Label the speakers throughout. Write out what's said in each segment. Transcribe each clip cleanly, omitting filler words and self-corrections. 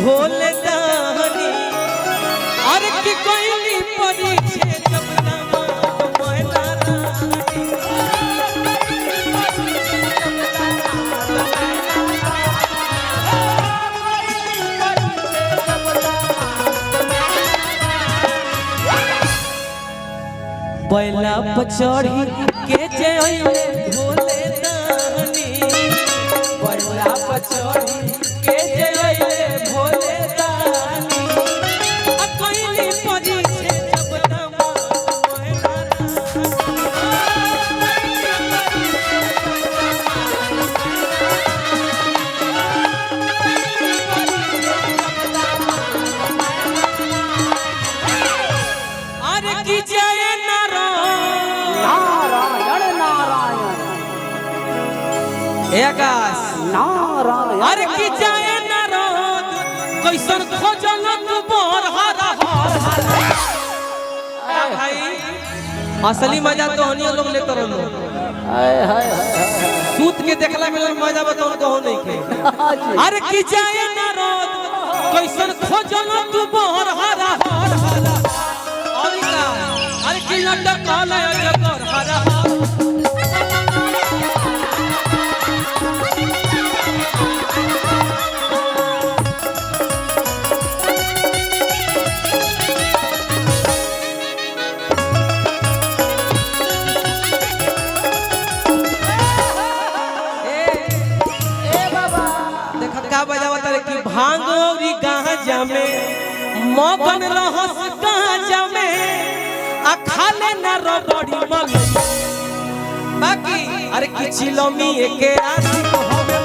Speaker 1: भोले दानी और की कोई परीक्षे जब दामाद मैना रानी बैला पचड़ी के जय भोले दानी बैला पचड़ी के जय भोले दानी कोई परीक्षे जब दामाद मैना अरे की जय आकाश
Speaker 2: नारायण
Speaker 1: अरे की जाए नारद कैसन खोजल तू बोर हरा हर भाई असली मजा तो हनी लोग लेते रहो सूत के देखला में मजा बताओ कहो नहीं के अरे की जाए नारद कैसन खोजल तू बोर हरा हर और का अरे की लटक काला जगर हरा भांग और गांजा में मगन रहस गांजा में आ खाले न रबड़ी मल बाकी अरे की चिलमी के आशिक होवे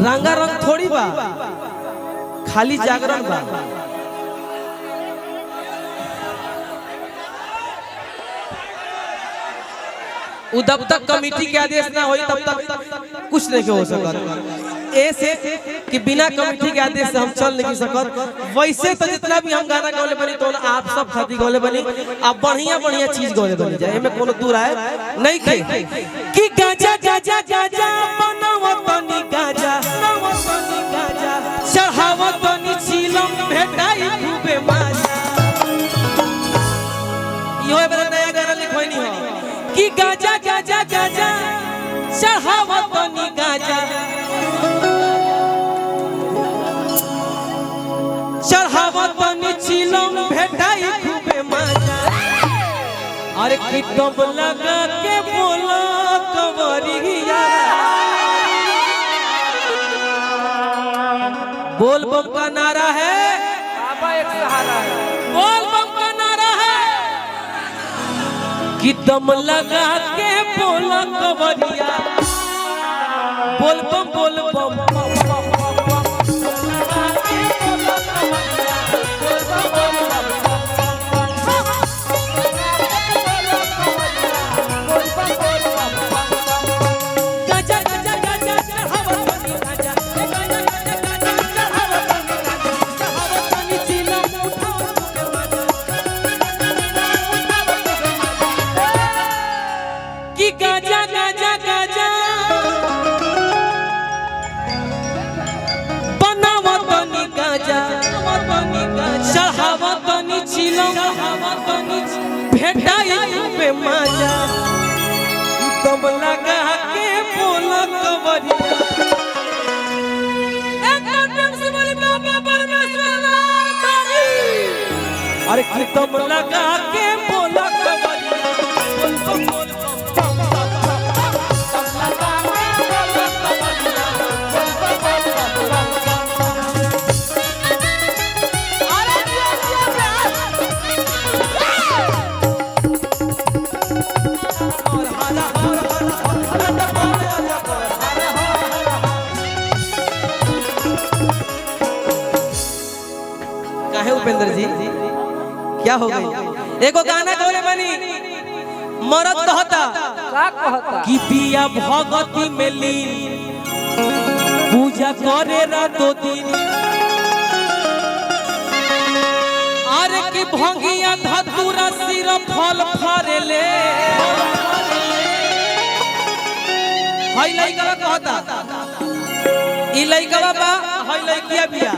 Speaker 1: रंगा रंग थोड़ी बा खाली जागरण बा जब तक कमेटी के आदेश ना होई तब तक कुछ नहीं हो सकत ऐसे कि बिना कमेटी के आदेश से हम चल नहीं सकत वैसे तो जितना भी हम गाना गाने बनी तो आप सब खाती गाने बनी आप बढ़िया बढ़िया चीज गाने बनी जाए में कोनो दूर है नहीं खे कि गाजा गाजा गाजा बनावतनी गाजा बनावतनी गाजा चढ़ावतनी चिलम भेटाई खूबे माजा यो एबरा नया गाना लिखोइनी हो कि गाजा गाजा गाजा चढ़ावतनी गाजा चढ़ावतनी चिलम भेटाई खूबे माजा अरे कितब लगा के बोला कंवरिया बोल बम का नारा है
Speaker 2: बाबा एक सहारा है
Speaker 1: बोल बम का नारा है कि दम लगा के बोला कंवरिया बोल बम बोल बम गाजा गाजा गाजा बनावतनी गाजा चढ़ावतनी चिलम भेटाई पे माजा दम लगा के बोला कंवरिया अरे कि दम लगा के बोला कंवरिया काहे उपेंद्र जी क्या हो गई एगो गाना गौले बनी मरद कहता
Speaker 2: का कहता
Speaker 1: कि पिया भगती में लीन पूजा करे रातों दिन अरे की भंगिया धतूरा सिर फल फारेले हाय लइका कहता ई लइका बा हाय लइकिया बिया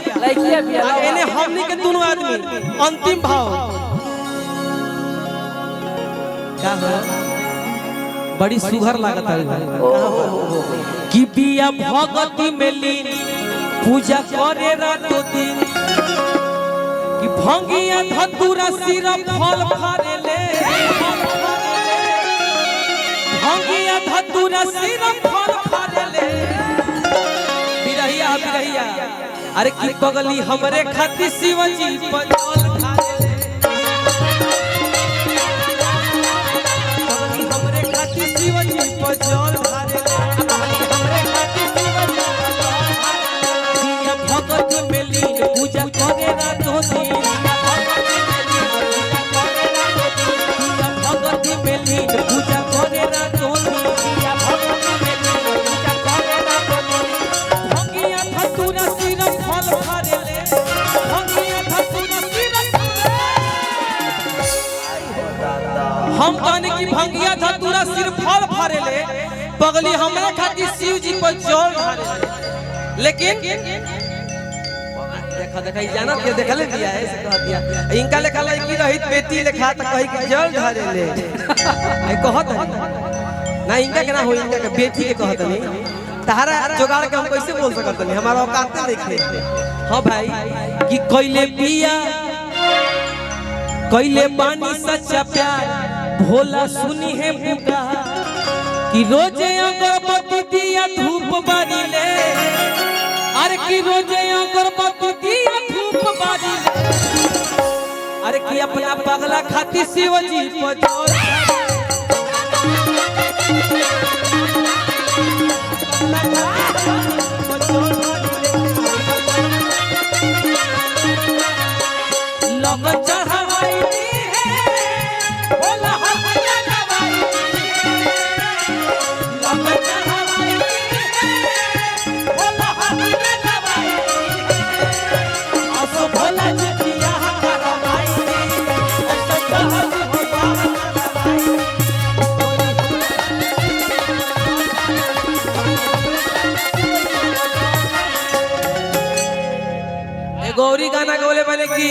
Speaker 1: एने हमनी के दोनों आदमी अंतिम भाव का हो बड़ी सुघर लागत है कि बिया भगती में लीन पूजा करे रातों दिन कि भंगिया धतूरा सिर फल फारेले भंगिया धतूरा सिर फल फारेले बिरहिया बिरहिया अरे की पगली हमरे खातिर शिवजी पंजल खारेले पगली हमरे खातिर शिवजी पंजल खारेले हमरे खातिर शिवजी दिया भगत में लीन पूजा करे रातों दिन भगत में लीन पूजा करे रातों दिन भंगिया धतूरा सिर फल फारेले भंगिया धतूरा सिर हम कहने की भंगिया धतूरा सिर फल फारेले पगली हमरा खातिर शिव जी पर जल ढारेले लेकिन देखा देखा जाना के देखले दिया है से कह दिया इनका लेखा लड़की रहित बेटी लेखा त कहि के जल ढारेले ए कहत ना इनका के ना हो इनका के बेटी के कहत नहीं तारा जोगाड़ के हम कैसे बोल सकत नहीं हमारा औकात देखे हां भाई कि कइले पिया कइले बानी सच्चा प्यार भोला सुनी है पुकार कि रोजे अगरबत्ती दिया धूप बारीले अरे की रोजे अगरबत्ती दिया धूप बारीले अरे की अपना पगला खातिर शिवजी पजोर लगन चढ़ाई है भोला हथिया दवाई लगन चढ़ाई है भोला हथिया दवाई असो भोला जतिया हमारा भाई असो कहत हो बाबा दवाई ए गौरी गाना बोले बने की